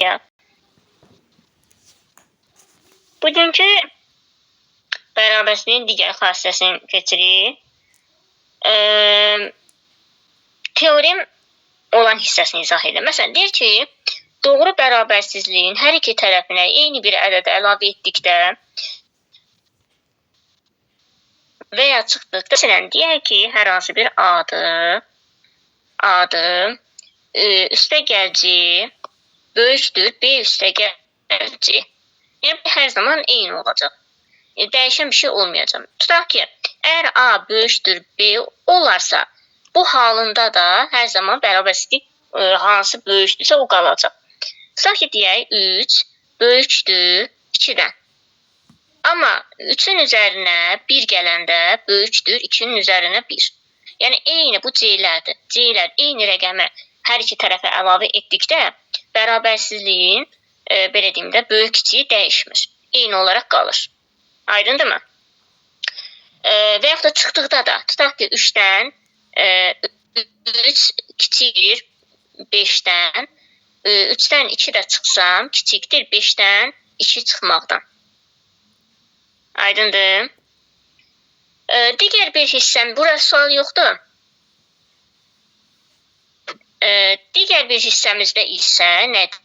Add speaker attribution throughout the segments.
Speaker 1: geometriya. Bugünkü bərabərsizliyin digər xassəsini keçirik. Teorem olan hissəsini izah edir. Məsələn, deyir ki, doğru bərabərsizliyin hər iki tərəfinə eyni bir ədəd əlavə etdikdə və ya çıxdıqda, məsələn, deyək ki, hər hansı bir adı üstəgəlci böyükdür B üstəgəlci. Yəni, hər zaman eyni olacaq. Dəyişən bir şey olmayacaq. Tutaq ki, əgər A böyükdür B olarsa, bu halında da hər zaman bərabərsizlik hansı böyükdürsə o qalacaq. Tutaq ki, deyək 3 böyükdür 2-dən. Amma 3-ün üzərinə 1 gələndə böyükdür 2-nin üzərinə 1. Yəni, eyni bu C-lərdir. C-lər eyni rəqəmə hər iki tərəfə əlavə etdikdə bərabərsizliyin, belə deyim də, böyük kiçiyi dəyişmir. Eyni olaraq qalır. Aydındır mı? Və yaxud da çıxdıqda da, tutaq ki, 3-dən 3 kiçikdir 5-dən, 3-dən 2 də çıxsam, kiçikdir 5-dən 2 çıxmaqdan. Aydındır. Digər bir hissəm, burası sual yoxdur. Digər bir hissəmizdə isə nədir?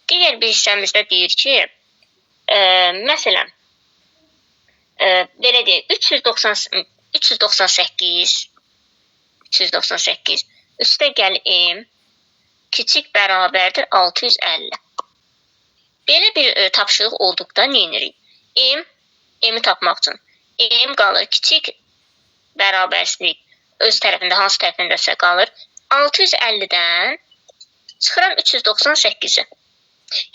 Speaker 1: Digər bir hissəmizdə deyir ki, məsələn, belə deyək, 398 üstəgəl M kiçik bərabərdir 650. Belə bir tapşırıq olduqda nə edirik? M-i tapmaq üçün. M qalır kiçik bərabərsizlik öz tərəfində, hansı tərəfindəsə qalır. 650-dən çıxıram 398-i.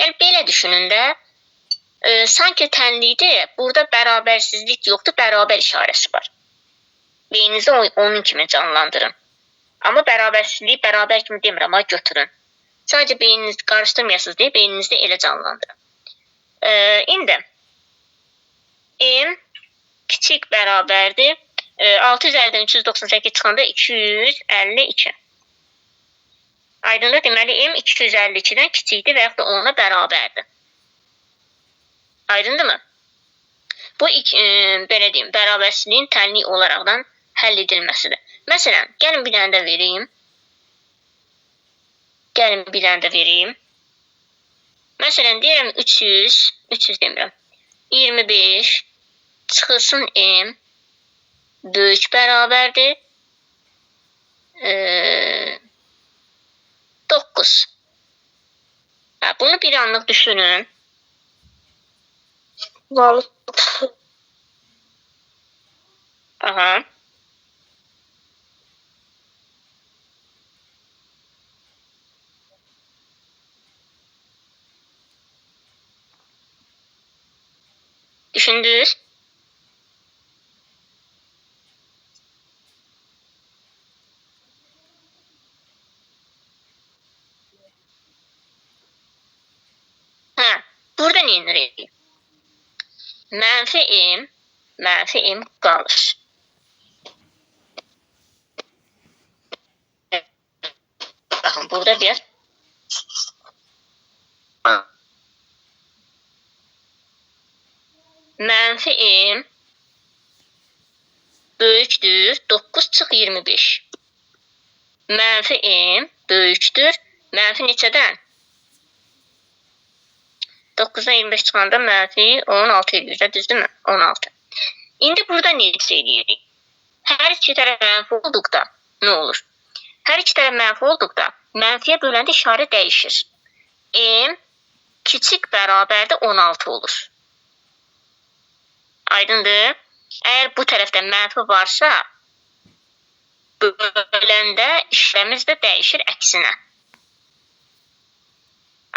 Speaker 1: Yəni, belə düşünün də, sanki tənlikdir, burada bərabərsizlik yoxdur, bərabər işarəsi var. Beyninizi onun kimi canlandırın. Amma bərabərsizliyi bərabər kimi demirəm, amma götürün. Sadəcə beyninizi qarışdırmayasınız deyə beyninizdə elə canlandırın. İndi M kiçik bərabərdir. 650-dən 398 çıxanda 252. Aydındır, deməli M 252-dən kiçikdir və yaxud da ona bərabərdir. Aydındır mı? Bu, belə deyim, bərabərsizliyin tənlik olaraqdan həll edilməsidir. Məsələn, gəlin bir dənə də vereyim. Məsələn, deyirəm 300 demirəm, 25 çıxılsın M böyük bərabərdir 9. Bunu bir anlıq düşünün. Aha. Düşündünüz? Burada nə edirik? Mənfi M qalır. Baxın, burada bir mənfi M böyükdür 9 çıx 25. Mənfi M böyükdür mənfi neçədən? 9-dan 25 çıxanda mənfi 16 edir, düzdürmü? 16. İndi burada necə edirik? Hər iki tərəf mənfi olduqda nə olur? Hər iki tərəf mənfi olduqda mənfiyə böləndə işarə dəyişir. M kiçik bərabərdə 16 olur. Aydındır. Əgər bu tərəfdə mənfi varsa, böləndə işləmiz də dəyişir əksinə.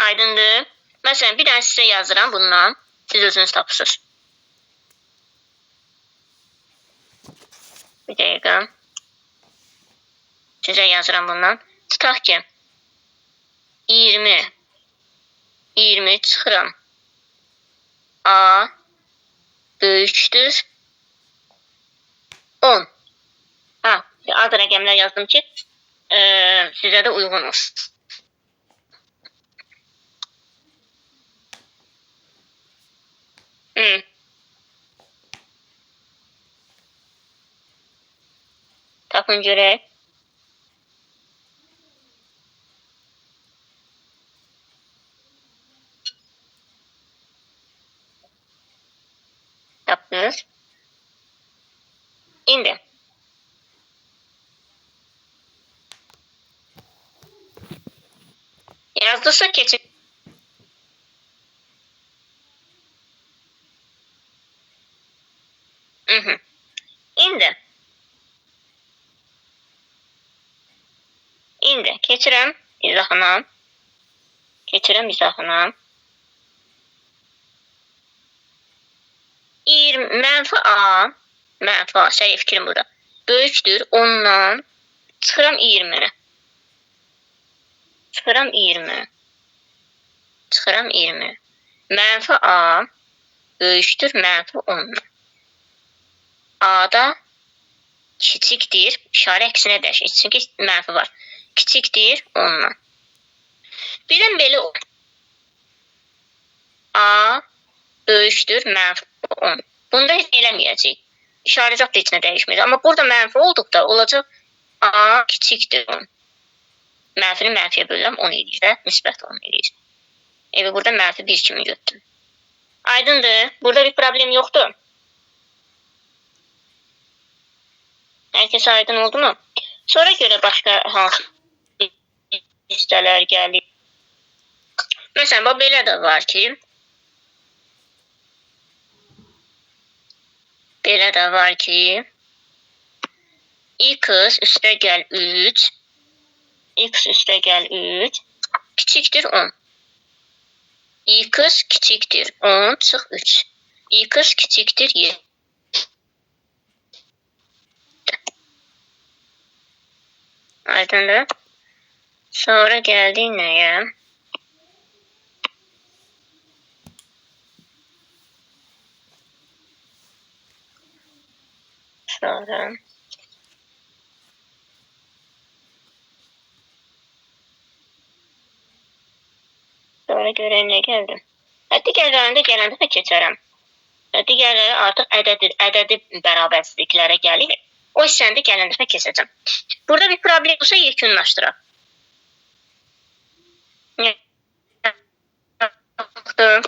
Speaker 1: Aydındır. Məsələn, bir dənə sizə yazıram bundan. Siz özünüz tapısınız. Bir dəqiqə. Sizə yazıram bundan. Tutaq ki, 20 çıxıram. A böyükdür 10. Az rəqəmlər yazdım ki, sizə də uyğun olsun. Tapın görək. Tapdınız. İndi. Yazdısa keçin. İndi. İndi. Keçirəm izahına. Keçirəm izahına. 20 mənfi A. Mənfi A. Səri fikrim burada. Böyükdür 10-dan. Çıxıram 20-ni. Çıxıram 20. Çıxıram 20. Mənfi A. Böyükdür mənfi 10-dan. A-da kiçikdir. İşarə əksinə dəyişir. Çünki mənfi var. Kiçikdir 10-dan. Birdən belə olur. A böyükdür mənfi 10. Bunda heç eləməyəcək. İşarə zat da içinə dəyişməyəcək. Amma burada mənfi olduqda olacaq A kiçikdir 10. Mənfini mənfiyə bölürəm 10 eləyir də, müsbət 10 eləyir. Evi burada mənfi 1 kimi götürdüm. Aydındır. Burada bir problem yoxdur. Hər kəsə aydın oldu mu? Sonra görə başqa hansı hissələr gəlir. Məsələn, belə də var ki, x üstəgəl 3 kiçikdir 10. X kiçikdir 10 çıx 3. X kiçikdir 7. Aydındır. Sonra gəldik nəyə? Sonra görək nə gəldi. Digərlərində gələndə də keçərəm. Digərləri artıq ədədi bərabərsizliklərə gəlir. O hissəni də gələn dəfə keçəcəm. Burada bir problem olsa yekunlaşdıraq. Yoxdur.